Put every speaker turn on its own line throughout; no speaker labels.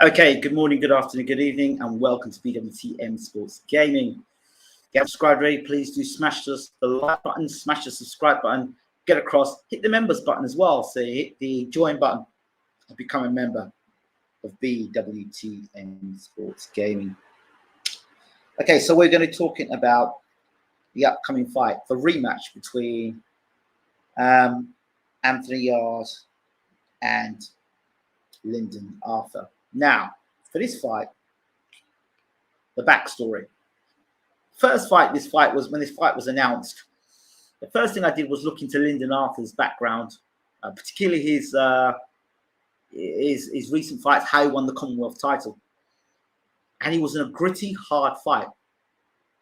Okay, good morning, good afternoon, good evening, and welcome to BWTM Sports Gaming. If you haven't subscribed already, please do smash the like button, smash the subscribe button, get across, hit the members button as well. So hit the join button and become a member of BWTM Sports Gaming. Okay, so we're going to be talking about the upcoming fight, the rematch between Anthony Yarde and Lyndon Arthur. Now, for this fight, the backstory. First fight, when this fight was announced, the first thing I did was look into Lyndon Arthur's background, particularly his recent fights, how he won the Commonwealth title. And he was in a gritty, hard fight.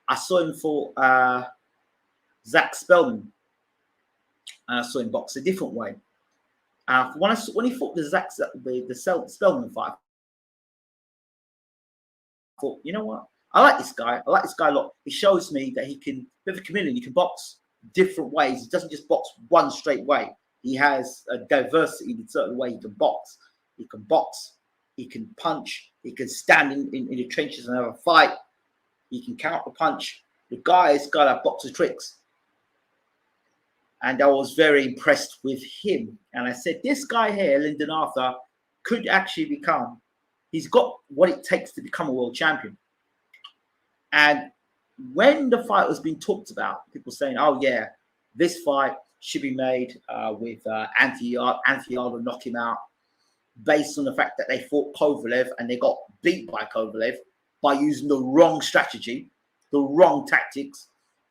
I saw him for Zach Spellman, and I saw him box a different way. When he fought the Spellman fight, I thought, you know what? I like this guy. I like this guy a lot. It shows me that he can, bit of a chameleon, he can box different ways. He doesn't just box one straight way. He has a diversity in a certain way he can box. He can box, he can punch, he can stand in the trenches and have a fight. He can counter punch. The guy's got a box of tricks. And I was very impressed with him. And I said, this guy here, Lyndon Arthur, could actually become, he's got what it takes to become a world champion. And when the fight was being talked about, people saying, oh yeah, this fight should be made with Anthony Yarde. Anthony Yarde will knock him out, based on the fact that they fought Kovalev and they got beat by Kovalev by using the wrong strategy, the wrong tactics.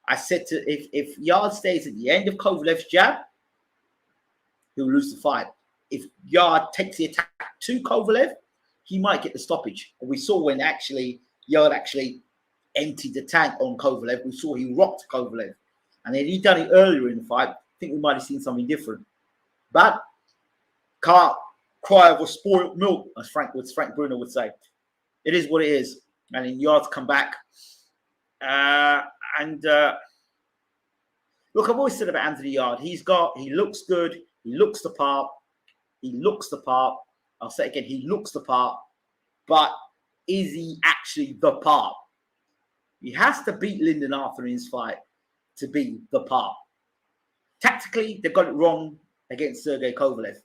I said to if Yarde stays at the end of Kovalev's jab, he'll lose the fight. If Yarde takes the attack to Kovalev, he might get the stoppage. And we saw when Yarde actually emptied the tank on Kovalev, we saw he rocked Kovalev. And then he'd done it earlier in the fight, I think we might have seen something different. But can't cry over spoiled milk, as Frank Bruno would say. It is what it is. And then Yarde's come back. Look, I've always said about Anthony Yarde, he looks good, he looks the part, I'll say it again, he looks the part, but is he actually the part? He has to beat Lyndon Arthur in his fight to be the part. Tactically, they got it wrong against Sergey Kovalev.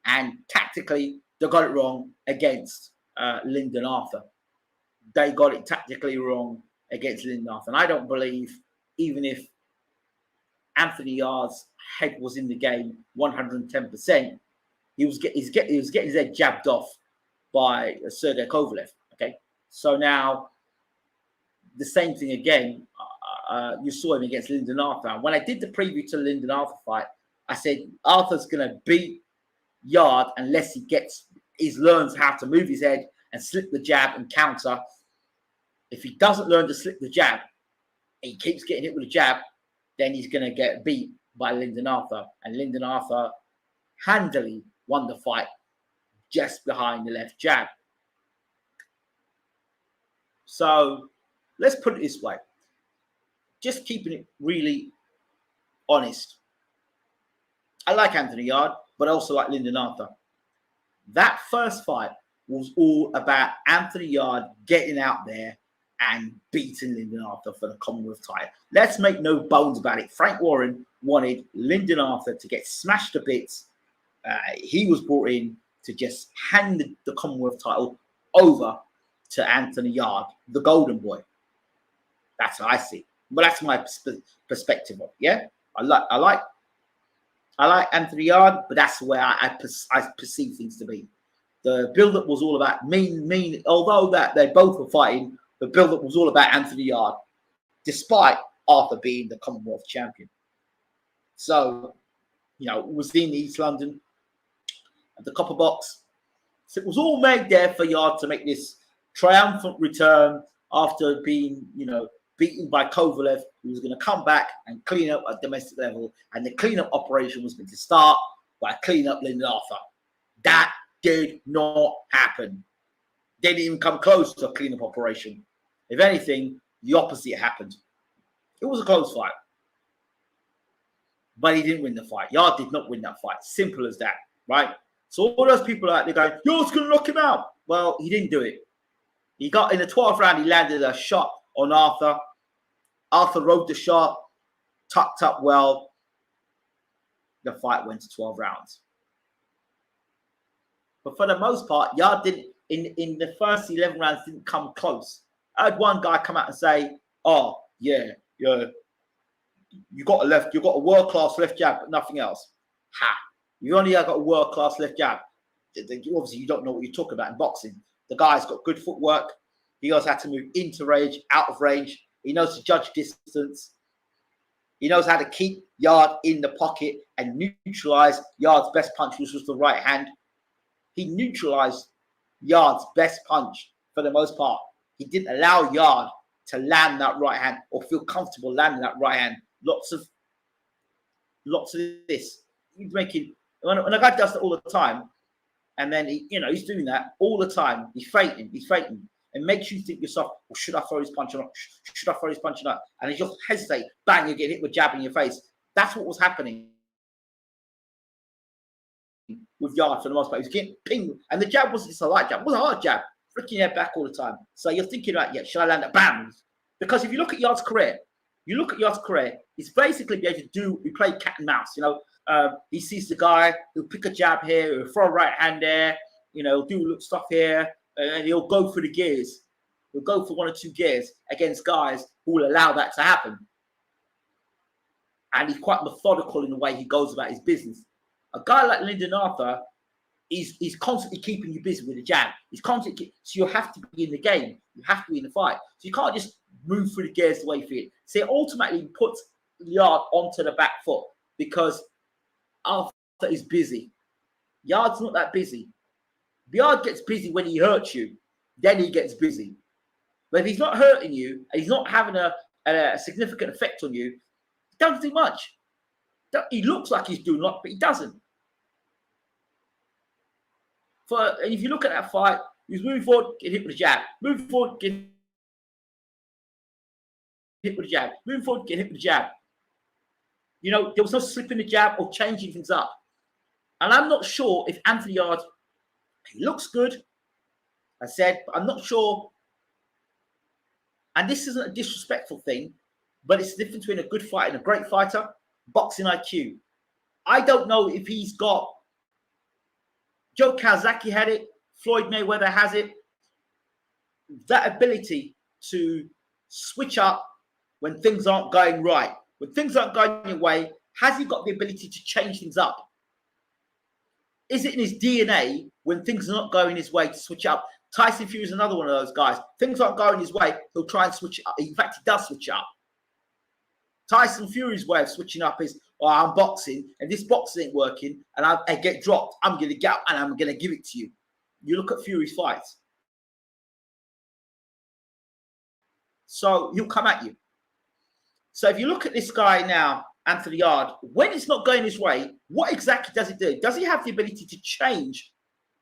And tactically, they got it wrong against Lyndon Arthur. They got it tactically wrong against Lyndon Arthur. And I don't believe, even if Anthony Yarde's head was in the game 110%, he was getting his head jabbed off by Sergey Kovalev. Okay, so now the same thing again. You saw him against Lyndon Arthur. When I did the preview to the Lyndon Arthur fight, I said Arthur's going to beat Yarde unless he learns how to move his head and slip the jab and counter. If he doesn't learn to slip the jab, and he keeps getting hit with a jab, then he's going to get beat by Lyndon Arthur. And Lyndon Arthur handily won the fight just behind the left jab. So let's put it this way. Just keeping it really honest. I like Anthony Yarde, but I also like Lyndon Arthur. That first fight was all about Anthony Yarde getting out there and beating Lyndon Arthur for the Commonwealth title. Let's make no bones about it. Frank Warren wanted Lyndon Arthur to get smashed to bits. He was brought in to just hand the Commonwealth title over to Anthony Yarde, the golden boy. That's how I see it. But that's my perspective of it. Yeah, I like Anthony Yarde, but that's where I perceive things to be. The build-up was all about mean. Although that they both were fighting, the build-up was all about Anthony Yarde, despite Arthur being the Commonwealth champion. So, it was in East London at the Copper Box. So it was all made there for Yarde to make this triumphant return after being, beaten by Kovalev, who was going to come back and clean up at domestic level. And the cleanup operation was going to start by cleaning up Lyndon Arthur. That did not happen. They didn't even come close to a cleanup operation. If anything, the opposite happened. It was a close fight. But he didn't win the fight. Yarde did not win that fight. Simple as that, right? So all those people out there going, Yarde's going to knock him out. Well, he didn't do it. He got in the 12th round, he landed a shot on Arthur. Arthur rode the shot, tucked up well. The fight went to 12 rounds. But for the most part, Yarde didn't, in the first 11 rounds, didn't come close. I had one guy come out and say, oh, yeah, you got a world-class left jab, but nothing else. Ha! You only got a world-class left jab. Obviously, you don't know what you're talking about in boxing. The guy's got good footwork. He knows how to move into range, out of range. He knows to judge distance. He knows how to keep Yarde in the pocket and neutralize Yarde's best punch, which was the right hand. He neutralized Yarde's best punch for the most part. He didn't allow Yarde to land that right hand or feel comfortable landing that right hand. Lots of this. He's making, when a guy does that all the time, and then he's doing that all the time. He's fighting, and makes you think yourself, well, should I throw his punch or not? Should I throw his punch or not? And he just hesitate, bang, you get hit with a jab in your face. That's what was happening with Yarde for the most part. He was getting pinged, and the jab wasn't just a light jab, it was a hard jab, flicking your head back all the time. So you're thinking like, yeah, should I land that? Bam! Because if you look at Yarde's career, he's basically be able to we play cat and mouse. He sees the guy, he'll pick a jab here, he'll throw a right hand there, he'll do stuff here, and he'll go for the gears. He'll go for one or two gears against guys who will allow that to happen. And he's quite methodical in the way he goes about his business. A guy like Lyndon Arthur is constantly keeping you busy with a jab. He's constantly, so you have to be in the game. You have to be in the fight. So you can't just move through the gears the way you feel. So it ultimately puts Yarde onto the back foot because Arthur is busy. Yarde's not that busy. Yarde gets busy when he hurts you. Then he gets busy. But if he's not hurting you and he's not having a significant effect on you, he doesn't do much. He looks like he's doing a lot, but he doesn't. And if you look at that fight, he was moving forward, get hit with a jab. Moving forward, get hit with a jab. Moving forward, get hit with a jab. There was no slipping the jab or changing things up. And I'm not sure if Anthony Yarde, he looks good, I said, but I'm not sure. And this isn't a disrespectful thing, but it's the difference between a good fighter and a great fighter. Boxing IQ. I don't know if he's got. Joe Kawasaki had it. Floyd Mayweather has it. That ability to switch up when things aren't going right. When things aren't going your way, has he got the ability to change things up? Is it in his DNA when things are not going his way to switch up? Tyson Fury is another one of those guys. Things aren't going his way, he'll try and switch it up. In fact, he does switch up. Tyson Fury's way of switching up is, I'm boxing, and this boxing ain't working, and I get dropped. I'm going to get up, and I'm going to give it to you. You look at Fury's fights. So he'll come at you. So if you look at this guy now, Anthony Yarde, when it's not going his way, what exactly does he do? Does he have the ability to change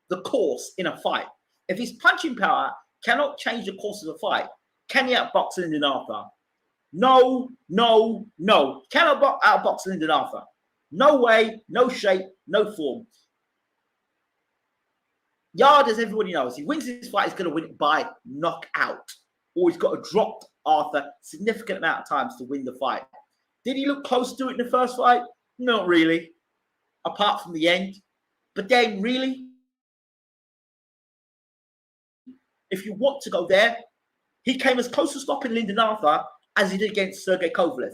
the course in a fight? If his punching power cannot change the course of a fight, can he outbox Lyndon Arthur? No. Cannot outbox Lyndon Arthur. No way, no shape, no form. Yarde, as everybody knows, he wins this fight, he's going to win it by knockout. Or he's got to drop Arthur a significant amount of times to win the fight. Did he look close to it in the first fight? Not really, apart from the end. But then, really, if you want to go there, he came as close to stopping Lyndon Arthur as he did against Sergey Kovalev.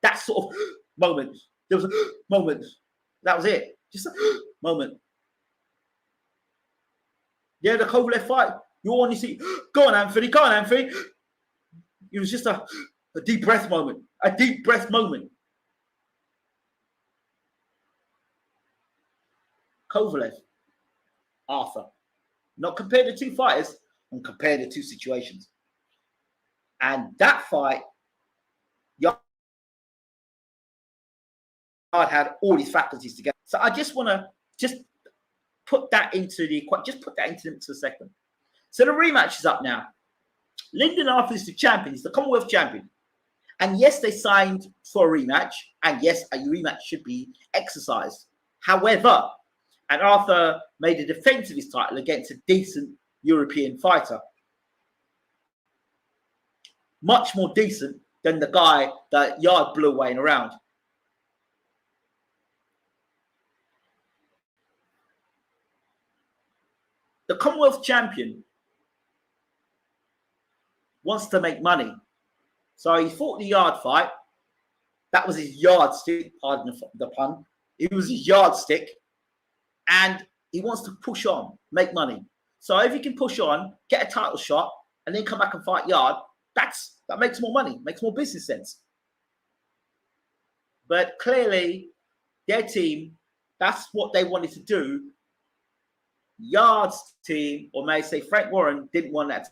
That sort of moment. There was a moment. That was it. Just a moment. Yeah, the Kovalev fight. You only see, go on, Anthony. It was just a deep breath moment. A deep breath moment. Kovalev, Arthur. Not compared to two fighters, and compared to two situations. And that fight, Yarde had all these faculties together. So I just want to put that into the mix for a second. So the rematch is up now. Lyndon Arthur is the champion. He's the Commonwealth champion. And yes, they signed for a rematch. And yes, a rematch should be exercised. However, and Arthur made a defense of his title against a decent European fighter. Much more decent than the guy that Yarde blew away in a round. The Commonwealth champion wants to make money. So he fought the Yarde fight. That was his yardstick, pardon the pun. It was his yardstick. And he wants to push on, make money. So if he can push on, get a title shot, and then come back and fight Yarde, that makes more money, makes more business sense. But clearly, their team, that's what they wanted to do. Yarde's team, or may I say Frank Warren, didn't want that to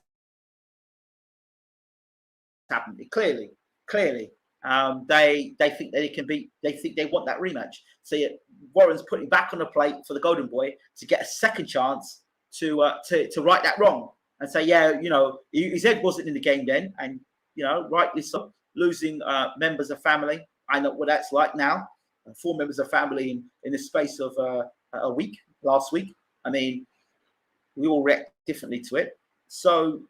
happen. Clearly, they think that it can be. They think they want that rematch. So Warren's putting back on the plate for the Golden Boy to get a second chance to right that wrong and say, yeah, you know, his head wasn't in the game then, and you know, rightly so. Losing members of family, I know what that's like now. 4 members of family in the space of a week, last week. I mean, we all react differently to it. So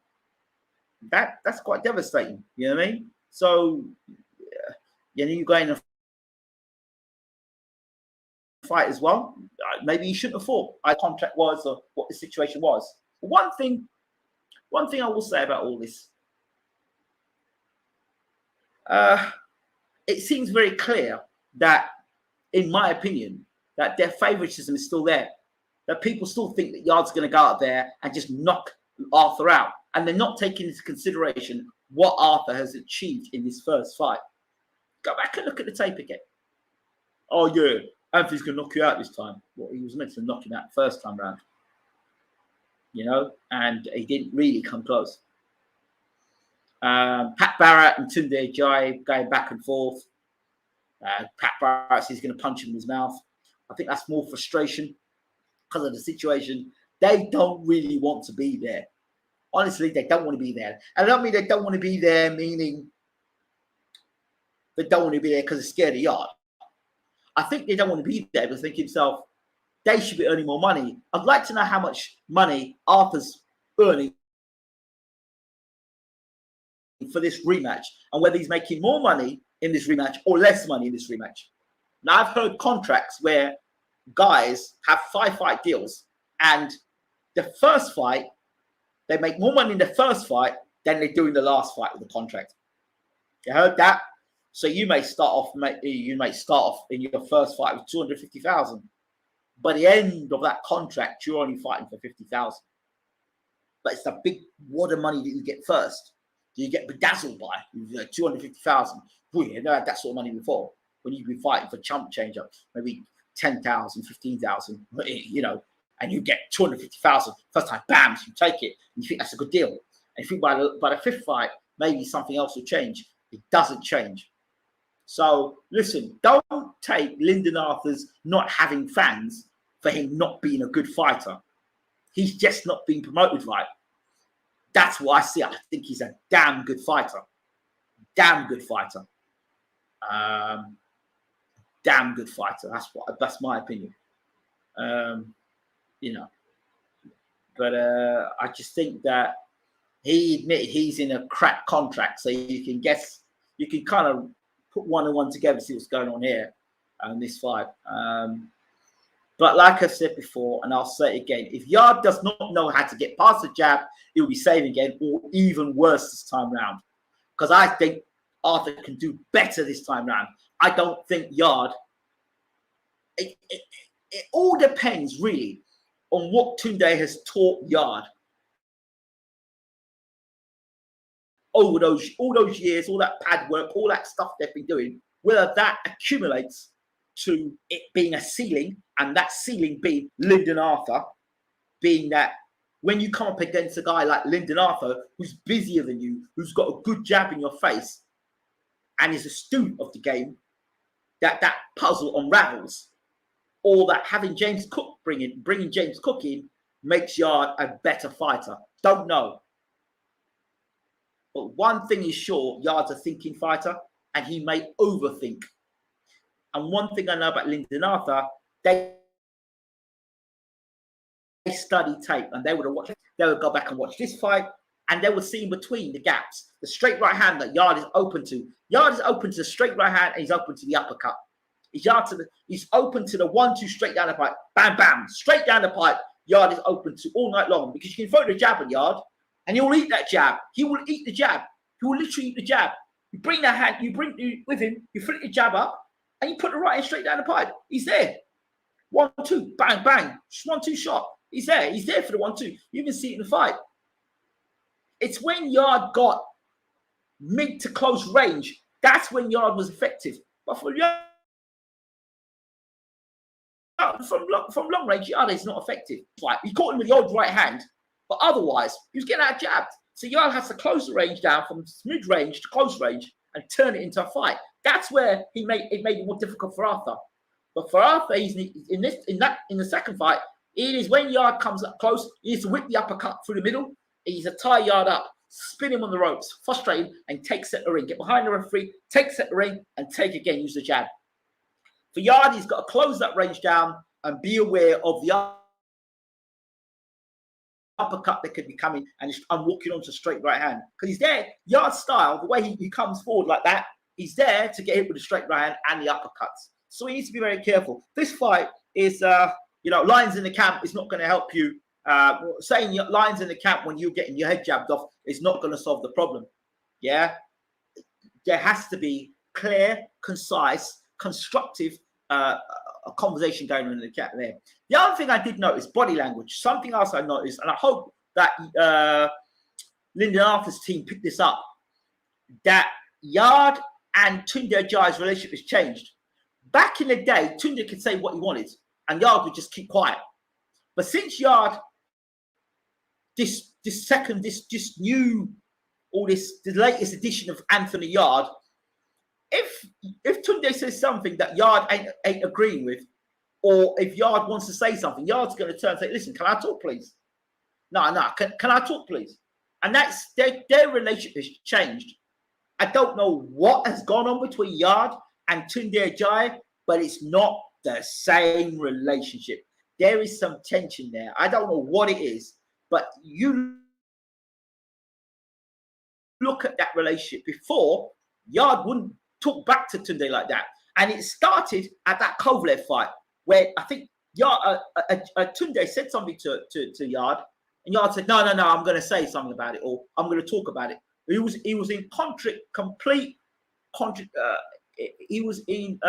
that's quite devastating. You know what I mean? So you know, you go in and fight as well. Maybe you shouldn't have fought. How contract was or what the situation was. One thing I will say about all this, it seems very clear that, in my opinion, that their favoritism is still there. That people still think that Yarde's going to go out there and just knock Arthur out, and they're not taking into consideration what Arthur has achieved in this first fight. Go back and look at the tape again. Oh yeah, Anthony's going to knock you out this time. Well, he was meant to knock him out first time round, you know, and he didn't really come close. Pat Barrett and Tunde Ajayi going back and forth. Pat Barrett says he's going to punch him in his mouth. I think that's more frustration because of the situation. They don't really want to be there. Honestly, they don't want to be there. And I don't mean they don't want to be there, meaning they don't want to be there because they're scared of Yarde. I think they don't want to be there because they think themselves, they should be earning more money. I'd like to know how much money Arthur's earning for this rematch and whether he's making more money in this rematch or less money in this rematch. Now, I've heard contracts where guys have 5-fight deals and the first fight, they make more money in the first fight than they do in the last fight of the contract. You heard that? So you may start off in your first fight with 250,000. By the end of that contract, you're only fighting for 50,000. But it's the big wad of money that you get first. You get bedazzled by 250,000. You never had that sort of money before. When you've been fighting for chump change up, maybe 10,000, 15,000, you know, and you get 250,000 first time, bam, so you take it, and you think that's a good deal. And you think by the fifth fight, maybe something else will change. It doesn't change. So listen, don't take Lyndon Arthur's not having fans for him not being a good fighter. He's just not being promoted right. That's what I see. I think he's a damn good fighter. Damn good fighter. Damn good fighter. That's my opinion. You know, but I just think that he admitted he's in a crap contract, so you can guess, you can kind of put one and one together, see what's going on here in this fight. But like I've said before, and I'll say it again, if Yarde does not know how to get past the jab, he'll be saving again, or even worse this time round. Because I think Arthur can do better this time round. I don't think Yarde. It all depends really on what Tunde has taught Yarde over all those years, all that pad work, all that stuff they've been doing, whether that accumulates to it being a ceiling, and that ceiling being Lyndon Arthur, being that when you come up against a guy like Lyndon Arthur, who's busier than you, who's got a good jab in your face, and is a student of the game, that puzzle unravels. Or that having James Cook bringing James Cook in makes Yarde a better fighter. Don't know. But one thing is sure, Yarde's a thinking fighter, and he may overthink. And one thing I know about Lyndon Arthur, they study tape, and they would have watched. They would go back and watch this fight, and they would see in between the gaps the straight right hand that Yarde is open to. Yarde is open to the straight right hand, and he's open to the uppercut. He's open to the 1-2 straight down the pipe, bam, bam, straight down the pipe. Yarde is open to all night long, because you can throw the jab at Yarde, and he'll eat that jab. He will eat the jab. He will literally eat the jab. You bring that hand, you bring with him, you flick the jab up, and you put the right hand straight down the pipe. He's there. 1-2, bang, bang, 1-2 shot. He's there. He's there for the 1-2. You can see it in the fight. It's when Yarde got mid to close range, that's when Yarde was effective. But for Yarde, from long range, Yarde is not effective. Right, he caught him with the old right hand, but otherwise, he was getting out jabbed. So Yarde has to close the range down from mid range to close range and turn it into a fight. That's where it made it more difficult for Arthur. But for Arthur, he's in the second fight. It is when Yarde comes up close, he needs to whip the uppercut through the middle. He's to tie Yarde up, spin him on the ropes, frustrate him, and take set the ring. Get behind the referee, take set the ring, and take again, use the jab. For Yarde, he's got to close that range down and be aware of the uppercut that could be coming, and walking onto straight right hand. Because he's there, Yarde's style, the way he comes forward like that, he's there to get hit with the straight right hand and the uppercuts. So he needs to be very careful. This fight is, lines in the camp is not going to help you. Saying lines in the camp when you're getting your head jabbed off is not going to solve the problem. Yeah, there has to be clear, concise, constructive a conversation going on in the chat there. The other thing I did notice, body language. Something else I noticed, and I hope that Lyndon Arthur's team picked this up, that Yarde and Tunde Ajayi's relationship has changed. Back in the day, Tunde could say what he wanted, and Yarde would just keep quiet. But since Yarde, this latest edition of Anthony Yarde, if Tunde says something that Yarde ain't agreeing with, or if Yarde wants to say something, Yarde's going to turn and say, listen, can I talk, please? No, can I talk, please? And that's their relationship has changed. I don't know what has gone on between Yarde and Tunde Ajayi, but it's not the same relationship. There is some tension there. I don't know what it is, but you look at that relationship before, Yarde wouldn't talk back to Tunde like that. And it started at that Kovalev fight, where I think Tunde said something to Yarde, and Yarde said, no, I'm going to say something about it, or I'm going to talk about it. He was in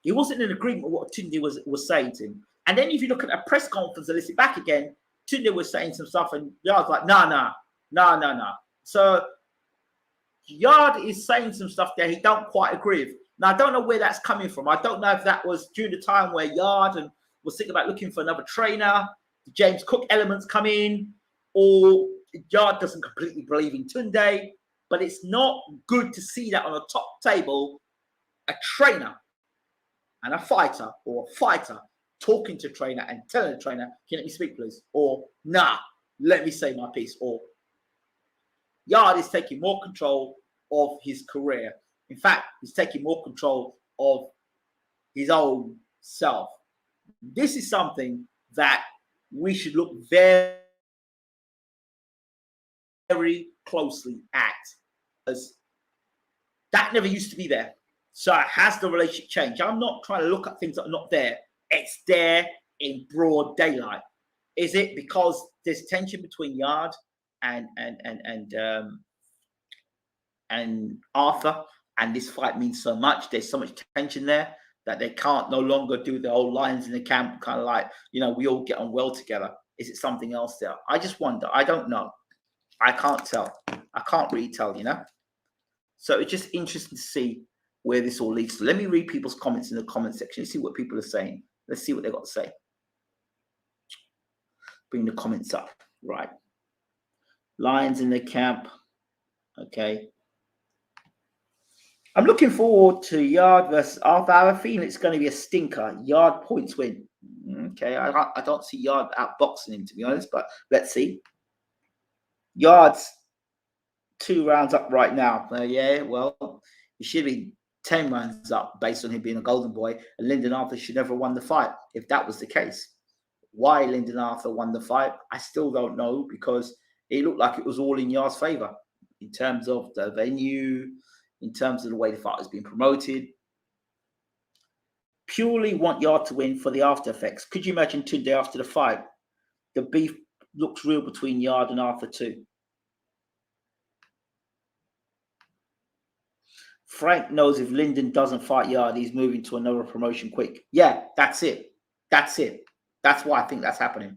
he wasn't in agreement with what Tunde was saying to him. And then if you look at a press conference and listen back again, Tunde was saying some stuff, and Yarde's like, no. So Yarde is saying some stuff there he don't quite agree with. Now, I don't know where that's coming from. I don't know if that was during the time where Yarde was thinking about looking for another trainer, the James Cook elements come in, or Yarde doesn't completely believe in Tunde. But it's not good to see that on a top table, a trainer and a fighter, or a fighter talking to a trainer and telling the trainer, can you let me speak, please? Or, nah, let me say my piece. Or Yarde is taking more control of his career. In fact, he's taking more control of his own self. This is something that we should look very, very closely at, as that never used to be there. So has the relationship changed? I'm not trying to look at things that are not there. It's there in broad daylight. Is it because there's tension between Yarde and Arthur, and this fight means so much? There's so much tension there that they can't no longer do the old lines in the camp, kind of like, we all get on well together. Is it something else there? I just wonder. I don't know. I can't tell. I can't really tell, So it's just interesting to see where this all leads to. Let me read people's comments in the comment section. Let's see what people are saying. Let's see what they've got to say. Bring the comments up. Right. Lions in the camp. Okay. I'm looking forward to Yarde versus Arthur. I have a feeling it's going to be a stinker. Yarde points win. Okay. I don't see Yarde outboxing him, to be honest, but let's see. Yarde's 2 rounds up right now. Yeah, well, he should be 10 rounds up based on him being a golden boy, and Lyndon Arthur should never have won the fight if that was the case. Why Lyndon Arthur won the fight, I still don't know, because it looked like it was all in Yard's favour in terms of the venue, in terms of the way the fight was being promoted. Purely want Yard to win for the after effects. Could you imagine Tunde after the fight? The beef looks real between Yard and Arthur too. Frank knows if Lyndon doesn't fight Yarde, he's moving to another promotion quick. Yeah, that's it. That's it. That's why I think that's happening.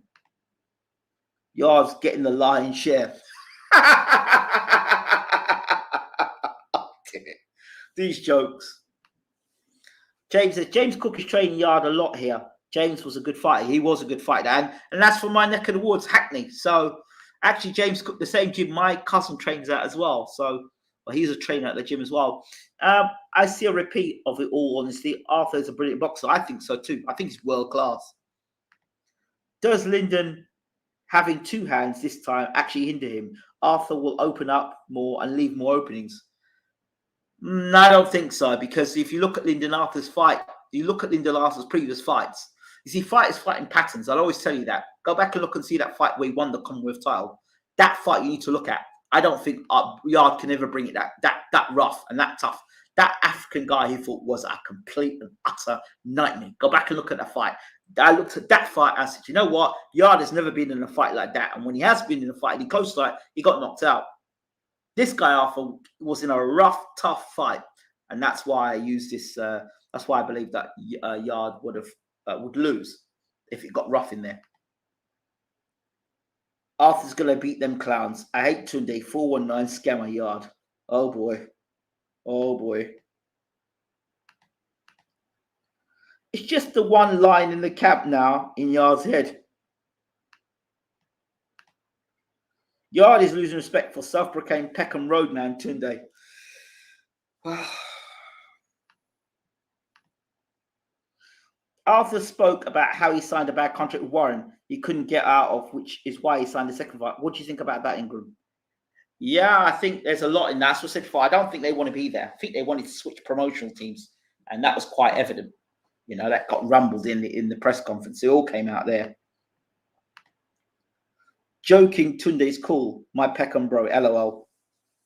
Yarde's getting the lion's share. These jokes. James says, James Cook is training Yarde a lot here. James was a good fighter. He was a good fighter. And that's from my neck of the woods, Hackney. So actually, James Cook, the same gym my cousin trains at as well. So he's a trainer at the gym as well. I see a repeat of it all, honestly. Arthur is a brilliant boxer. I think so too. I think he's world class. Does Lyndon having two hands this time actually hinder him? Arthur will open up more and leave more openings. I don't think so, because if you look at Lyndon Arthur's fight, you look at Lyndon Arthur's previous fights, you see fighters fighting patterns. I'll always tell you that. Go back and look and see that fight where he won the Commonwealth title. That fight you need to look at. I don't think Yarde can ever bring it that rough and that tough. That African guy he fought was a complete and utter nightmare. Go back and look at that fight. I looked at that fight and I said, you know what? Yarde has never been in a fight like that. And when he has been in a fight, in close fight, he got knocked out. This guy, Arthur, was in a rough, tough fight. And that's why I use this. That's why I believe that Yarde would lose if it got rough in there. Arthur's going to beat them clowns. I hate Tunde. 419 scammer Yarde. Oh, boy. Oh, boy. It's just the one line in the camp now in Yarde's head. Yarde is losing respect for self-proclaimed Peckham roadman Tunde. Arthur spoke about how he signed a bad contract with Warren he couldn't get out of, which is why he signed the second fight. What do you think about that, Ingram? Yeah, I think there's a lot in that. So I said before, I don't think they want to be there. I think they wanted to switch promotional teams, and that was quite evident. You know, that got rumbled in the press conference. It all came out there. Joking, Tunde's cool. My Peckham bro, LOL.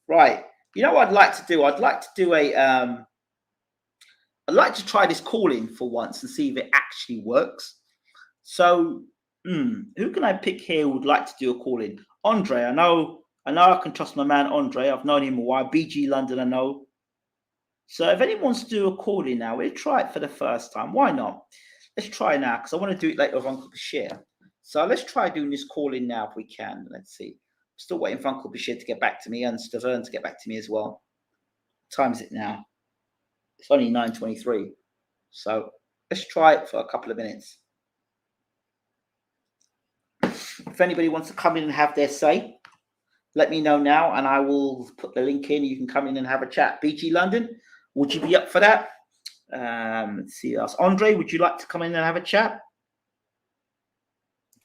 Right. You know what I'd like to do? I'd like to do a I'd like to try this call-in for once and see if it actually works. So, who can I pick here who would like to do a call-in? Andre, I know I can trust my man Andre. I've known him a while. BG London, I know. So if anyone wants to do a call-in now, we'll try it for the first time. Why not? Let's try now, because I want to do it later with Uncle Bashir. So let's try doing this call-in now if we can. Let's see. Still waiting for Uncle Bashir to get back to me and Stavern to get back to me as well. What time is it now? It's only 9:23. So let's try it for a couple of minutes. If anybody wants to come in and have their say, let me know now and I will put the link in. You can come in and have a chat. BG London, would you be up for that? Let's see else. Andre, would you like to come in and have a chat?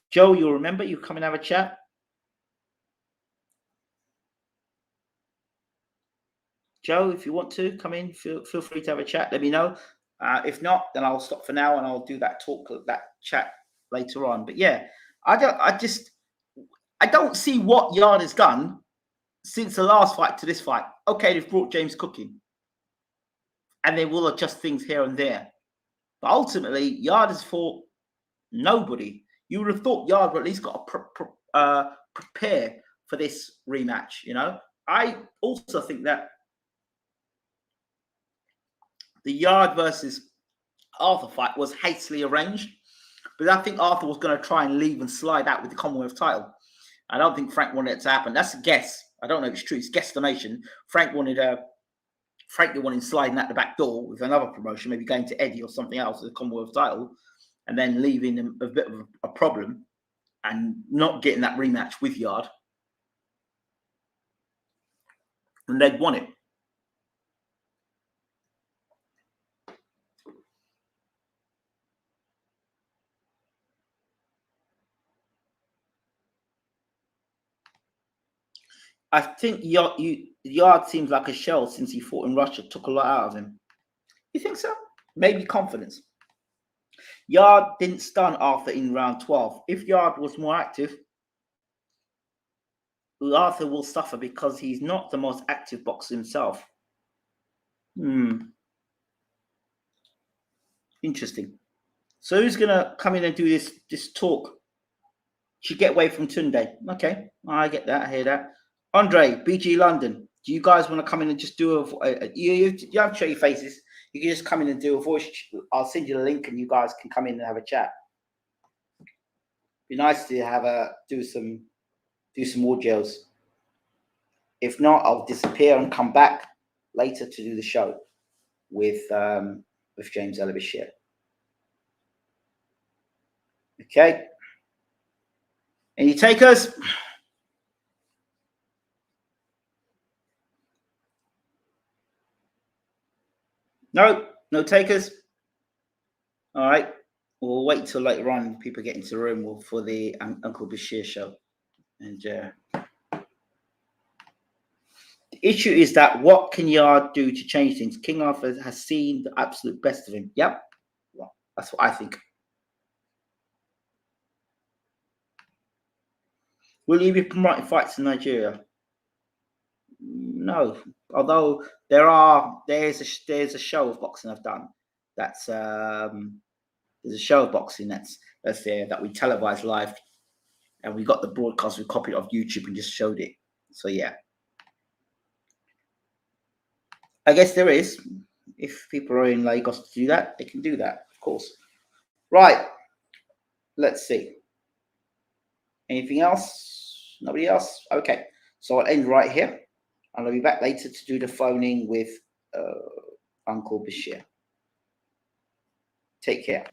Joe, you'll remember, you come and have a chat. Joe, if you want to come in, feel free to have a chat. Let me know. If not, then I'll stop for now and I'll do that chat later on. But yeah, I don't see what Yarde has done since the last fight to this fight. Okay, they've brought James Cook in, and they will adjust things here and there. But ultimately, Yarde has fought nobody. You would have thought Yarde would at least got to prepare for this rematch. You know, I also think that the Yarde versus Arthur fight was hastily arranged, but I think Arthur was going to try and leave and slide out with the Commonwealth title. I don't think Frank wanted it to happen. That's a guess. I don't know if it's true. It's guesstimation. Frank wanted sliding out the back door with another promotion, maybe going to Eddie or something else with the Commonwealth title, and then leaving a bit of a problem and not getting that rematch with Yarde. And they'd won it. I think Yarde seems like a shell since he fought in Russia. Took a lot out of him. You think so? Maybe confidence. Yarde didn't stun Arthur in round 12. If Yarde was more active, Arthur will suffer because he's not the most active boxer himself. Interesting. So who's gonna come in and do this talk? Should get away from Tunde. Okay, I get that. I hear that. Andre, BG London. Do you guys want to come in and just do you have to show your faces? You can just come in and do a voice. I'll send you the link, and you guys can come in and have a chat. Be nice to have do some audios. If not, I'll disappear and come back later to do the show with James Ellerby. Okay. Any takers? No takers. All right. We'll wait till later on. People get into the room for the Uncle Bashir show. And the issue is that what can Yarde do to change things? King Arthur has seen the absolute best of him. Yep. Well, that's what I think. Will you be promoting fights in Nigeria? No. Although there's a show of boxing I've done. That's there's a show of boxing that's there that we televised live, and we got the broadcast. We copied it off YouTube and just showed it. So yeah, I guess there is. If people are in Lagos to do that, they can do that, of course. Right. Let's see. Anything else? Nobody else? Okay. So I'll end right here. And I'll be back later to do the phoning with Uncle Bashir. Take care.